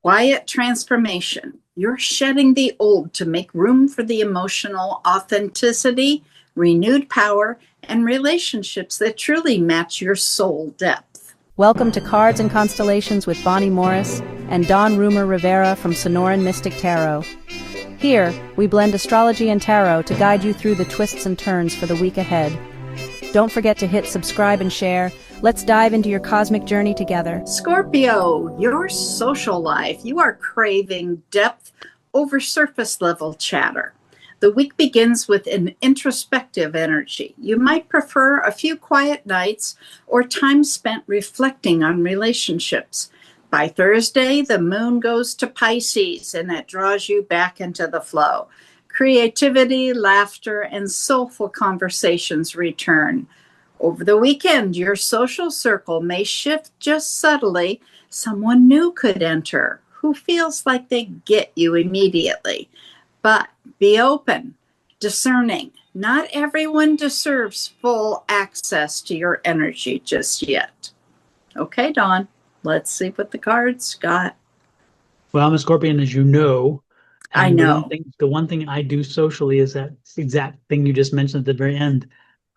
Quiet transformation. You're shedding the old to make room for the emotional authenticity, renewed power, and relationships that truly match your soul depth. Welcome to Cards and Constellations with Bonnie Morris and Don Rumor Rivera from Sonoran Mystic Tarot. Here, we blend astrology and tarot to guide you through the twists and turns for the week ahead. Don't forget to hit subscribe and share. Let's dive into your cosmic journey together. Scorpio, your social life. You are craving depth over surface level chatter. The week begins with an introspective energy. You might prefer a few quiet nights or time spent reflecting on relationships. By Thursday, the moon goes to Pisces and it draws you back into the flow. Creativity, laughter, and soulful conversations return. Over the weekend, your social circle may shift just subtly. Someone new could enter who feels like they get you immediately. But be open, discerning. Not everyone deserves full access to your energy just yet. Okay, Dawn, let's see what the cards got. Well, I'm a Scorpion, as you know. I know. The one thing I do socially is that exact thing you just mentioned at the very end.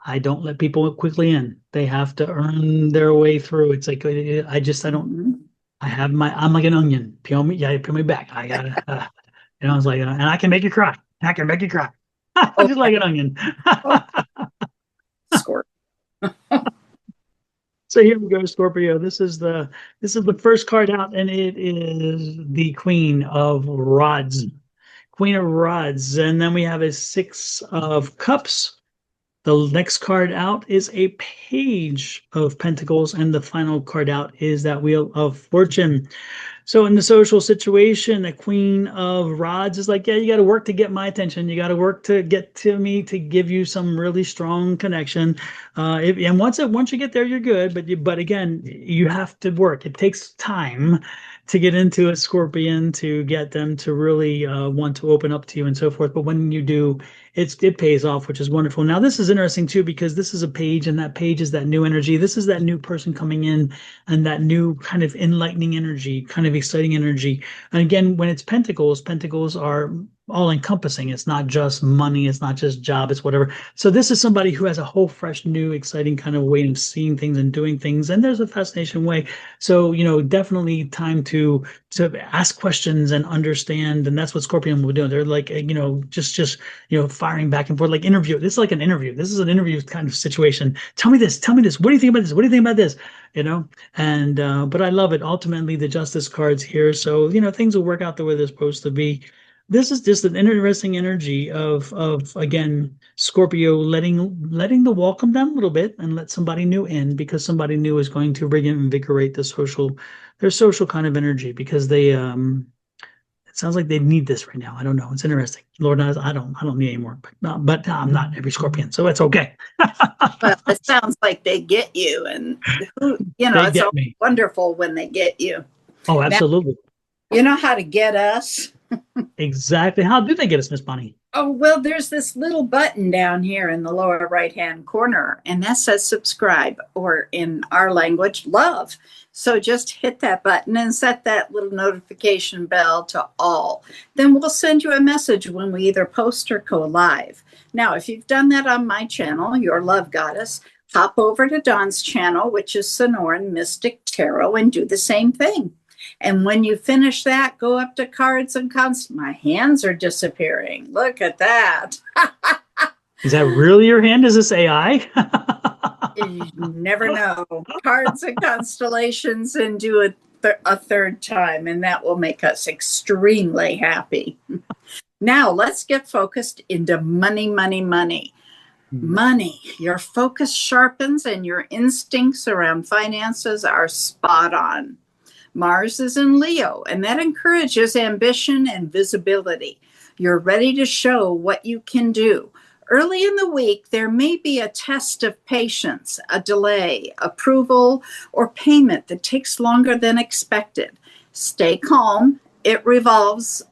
I don't let people quickly in. They have to earn their way through. It's like I'm like an onion. Peel me back. I gotta, it's like, and I can make you cry. I can make you cry. Just like an onion. Scorpio. So here we go, Scorpio. This is the first card out, and it is the Queen of Rods. Queen of Rods. And then we have a Six of Cups. The next card out is a Page of Pentacles, and the final card out is that Wheel of Fortune. So in the social situation, the Queen of Rods is like, yeah, you got to work to get my attention. You got to work to get to me to give you some really strong connection. And once you get there, you're good. But again, you have to work. It takes time to get into a Scorpion, to get them to really want to open up to you and so forth. But when you do, it pays off, which is wonderful. Now, this is interesting too, because this is a page, and that page is that new energy. This is that new person coming in, and that new kind of enlightening energy, kind of exciting energy. And again, when it's Pentacles, Pentacles are all encompassing. It's not just money. It's not just job. It's whatever. So this is somebody who has a whole fresh, new, exciting kind of way of seeing things and doing things. And there's a fascination way. So, definitely time to ask questions and understand. And that's what Scorpion will do. They're like, just firing back and forth, like interview. This is like an interview. This is an interview kind of situation. Tell me this. Tell me this. What do you think about this? What do you think about this? And but I love it. Ultimately, the Justice card's here. So, things will work out the way they're supposed to be. This is just an interesting energy of again, Scorpio letting the wall come down a little bit and let somebody new in, because somebody new is going to reinvigorate their social kind of energy, because they it sounds like they need this right now. I don't know. It's interesting. Lord knows I don't need any more, but I'm not every Scorpion, so it's okay. Well, it sounds like they get you, and it's so wonderful when they get you. Oh, absolutely. Now, you know how to get us? Exactly. How do they get us, Miss Bonnie? Oh, well, there's this little button down here in the lower right-hand corner, and that says subscribe, or in our language, love. So just hit that button and set that little notification bell to all. Then we'll send you a message when we either post or go live. Now, if you've done that on my channel, Your Love Goddess, hop over to Dawn's channel, which is Sonoran Mystic Tarot, and do the same thing. And when you finish that, go up to Cards and My hands are disappearing. Look at that. Is that really your hand? Is this AI? You never know. Cards and Constellations, and do a third time, and that will make us extremely happy. Now, let's get focused into money, money, money. Money. Your focus sharpens, and your instincts around finances are spot on. Mars is in Leo, and that encourages ambition and visibility. You're ready to show what you can do. Early in the week, there may be a test of patience, a delay, approval, or payment that takes longer than expected. Stay calm. It resolves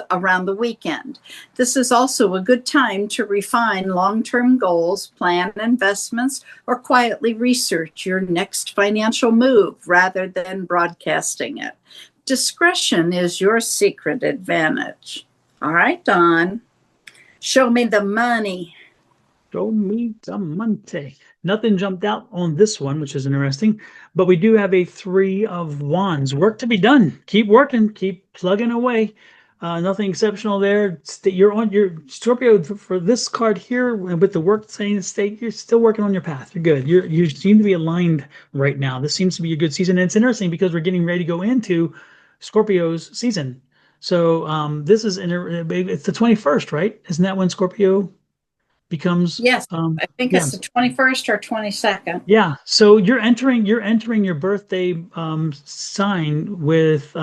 around the weekend. This is also a good time to refine long-term goals, plan investments, or quietly research your next financial move rather than broadcasting it. Discretion is your secret advantage. All right, Dawn. Show me the money. Show me the money. Nothing jumped out on this one, which is interesting, but we do have a Three of Wands. Work to be done. Keep working. Keep plugging away. Nothing exceptional there. You're on your Scorpio for this card here with the work saying state. You're still working on your path. You're good. You seem to be aligned right now. This seems to be a good season. And it's interesting because we're getting ready to go into Scorpio's season. So this is it's the 21st, right? Isn't that when Scorpio becomes? Yes, I think it's the 21st or 22nd. Yeah, so you're entering your birthday sign with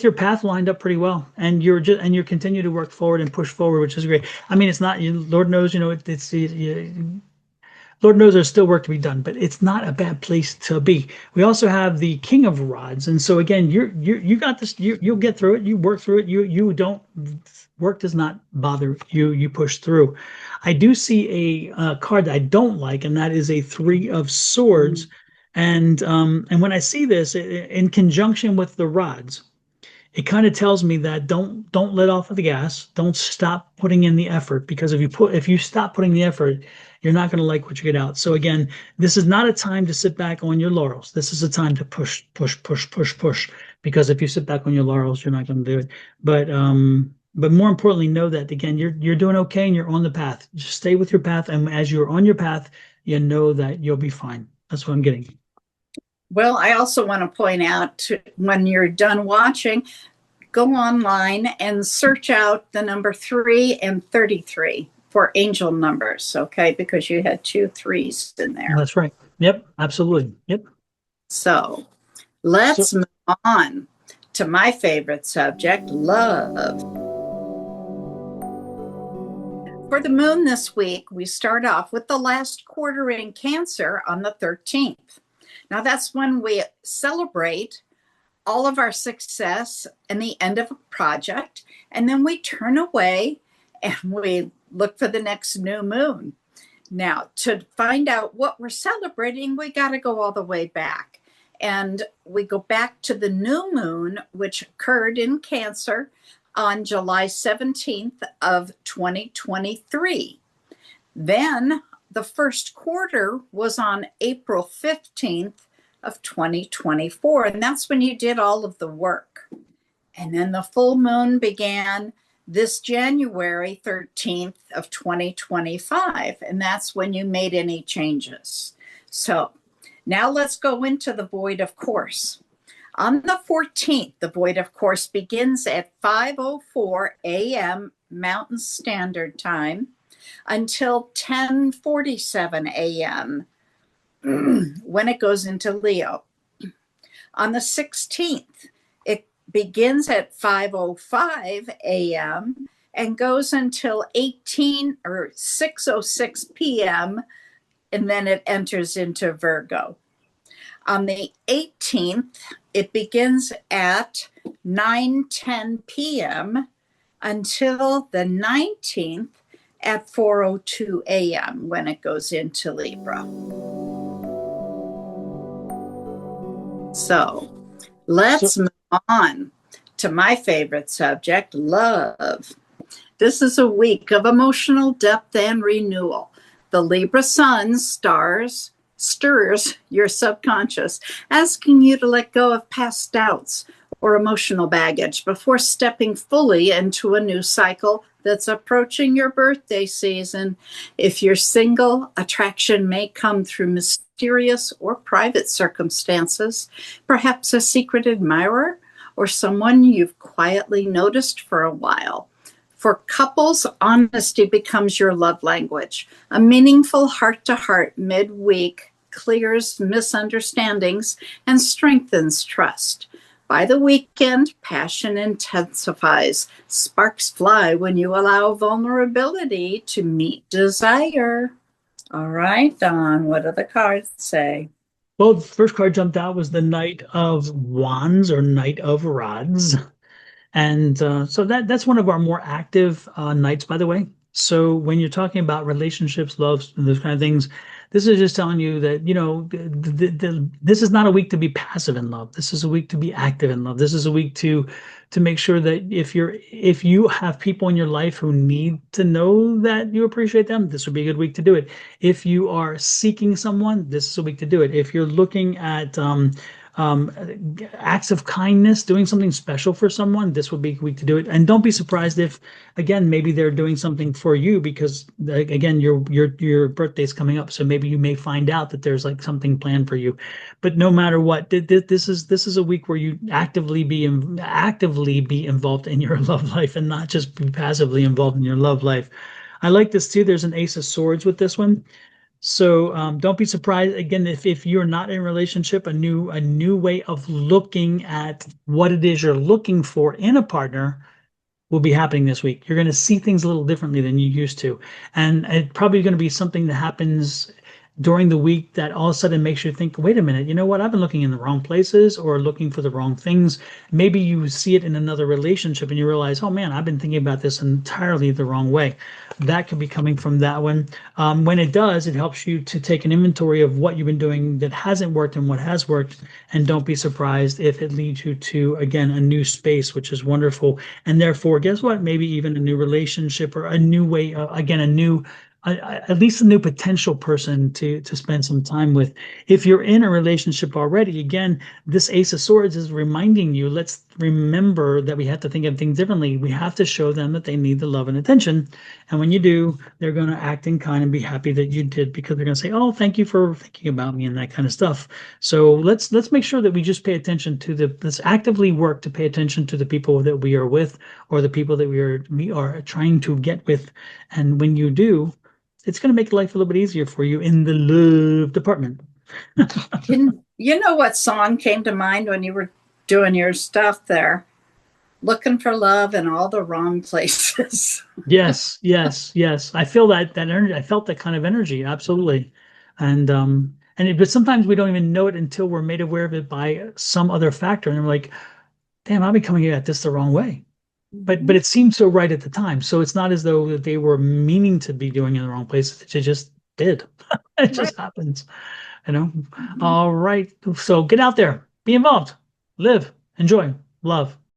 your path lined up pretty well, and you're continue to work forward and push forward, which is great. I mean, it's not, Lord knows, Lord knows there's still work to be done, but it's not a bad place to be. We also have the King of Rods, and so again, you got this. You'll get through it. You work through it. You don't, work does not bother you. You push through. I do see a card that I don't like, and that is a Three of Swords. And when I see this in conjunction with the rods, it kind of tells me that don't let off of the gas. Don't stop putting in the effort, because if you stop putting the effort, you're not going to like what you get out. So again, this is not a time to sit back on your laurels. This is a time to push, because if you sit back on your laurels, you're not going to do it. But more importantly, know that again, you're doing okay and you're on the path. Just stay with your path, and as you're on your path, you know that you'll be fine. That's what I'm getting. Well, I also want to point out, when you're done watching, go online and search out the number 3 and 33 for angel numbers, okay? Because you had 2 3s in there. That's right. Yep, absolutely. Yep. So let's move on to my favorite subject, love. For the moon this week, we start off with the last quarter in Cancer on the 13th. Now, that's when we celebrate all of our success and the end of a project, and then we turn away and we look for the next new moon. Now, to find out what we're celebrating, we got to go all the way back. And we go back to the new moon, which occurred in Cancer on July 17th of 2023. Then the first quarter was on April 15th of 2024, and that's when you did all of the work. And then the full moon began this January 13th of 2025, and that's when you made any changes. So now let's go into the void of course. On the 14th, the void of course begins at 5:04 a.m. Mountain Standard Time until 10:47 a.m. when it goes into Leo. On the 16th, it begins at 5:05 a.m. and goes until 6:06 p.m. and then it enters into Virgo. On the 18th, it begins at 9:10 p.m. until the 19th at 4:02 a.m. when it goes into Libra. So let's move on to my favorite subject, love. This is a week of emotional depth and renewal. The Libra Sun stirs your subconscious, asking you to let go of past doubts or emotional baggage before stepping fully into a new cycle that's approaching your birthday season. If you're single, attraction may come through mysterious or private circumstances, perhaps a secret admirer or someone you've quietly noticed for a while. For couples, honesty becomes your love language. A meaningful heart-to-heart midweek clears misunderstandings and strengthens trust. By the weekend, passion intensifies. Sparks fly when you allow vulnerability to meet desire. All right, Don, what do the cards say? Well, the first card jumped out was the Knight of Wands, or Knight of Rods. And so that's one of our more active knights, by the way. So when you're talking about relationships, love, and those kind of things, This is just telling you that, this is not a week to be passive in love. This is a week to be active in love. This is a week to make sure that if you have people in your life who need to know that you appreciate them, this would be a good week to do it. If you are seeking someone, this is a week to do it. If you're looking at um, acts of kindness, doing something special for someone, this would be a week to do it. And don't be surprised if, again, maybe they're doing something for you because, again, your birthday's coming up, so maybe you may find out that there's like something planned for you. But no matter what, this is a week where you actively be involved in your love life and not just be passively involved in your love life. I like this too. There's an Ace of Swords with this one. So don't be surprised again if you're not in a relationship, a new way of looking at what it is you're looking for in a partner will be happening this week. You're going to see things a little differently than you used to. And it's probably going to be something that happens during the week that all of a sudden makes you think, wait a minute, you know what? I've been looking in the wrong places or looking for the wrong things. Maybe you see it in another relationship and you realize, oh man, I've been thinking about this entirely the wrong way. That could be coming from that one. When it does, it helps you to take an inventory of what you've been doing that hasn't worked and what has worked. And don't be surprised if it leads you to, again, a new space, which is wonderful. And therefore, guess what? Maybe even a new relationship or a new way, again, at least a new potential person to spend some time with. If you're in a relationship already, again, this Ace of Swords is reminding you, let's remember that we have to think of things differently. We have to show them that they need the love and attention. And when you do, they're going to act in kind and be happy that you did, because they're going to say, oh, thank you for thinking about me and that kind of stuff. So let's make sure that we just pay attention to let's actively work to pay attention to the people that we are with or the people that we are trying to get with. And when you do, it's going to make life a little bit easier for you in the love department. You know what song came to mind when you were doing your stuff there? Looking for love in all the wrong places. Yes. I feel that energy. I felt that kind of energy. Absolutely. But sometimes we don't even know it until we're made aware of it by some other factor. And we're like, damn, I'll be coming at this the wrong way. But it seemed so right at the time. So it's not as though they were meaning to be doing it in the wrong place. It just did. It just happens, you know? All right. So get out there, be involved, live, enjoy, love.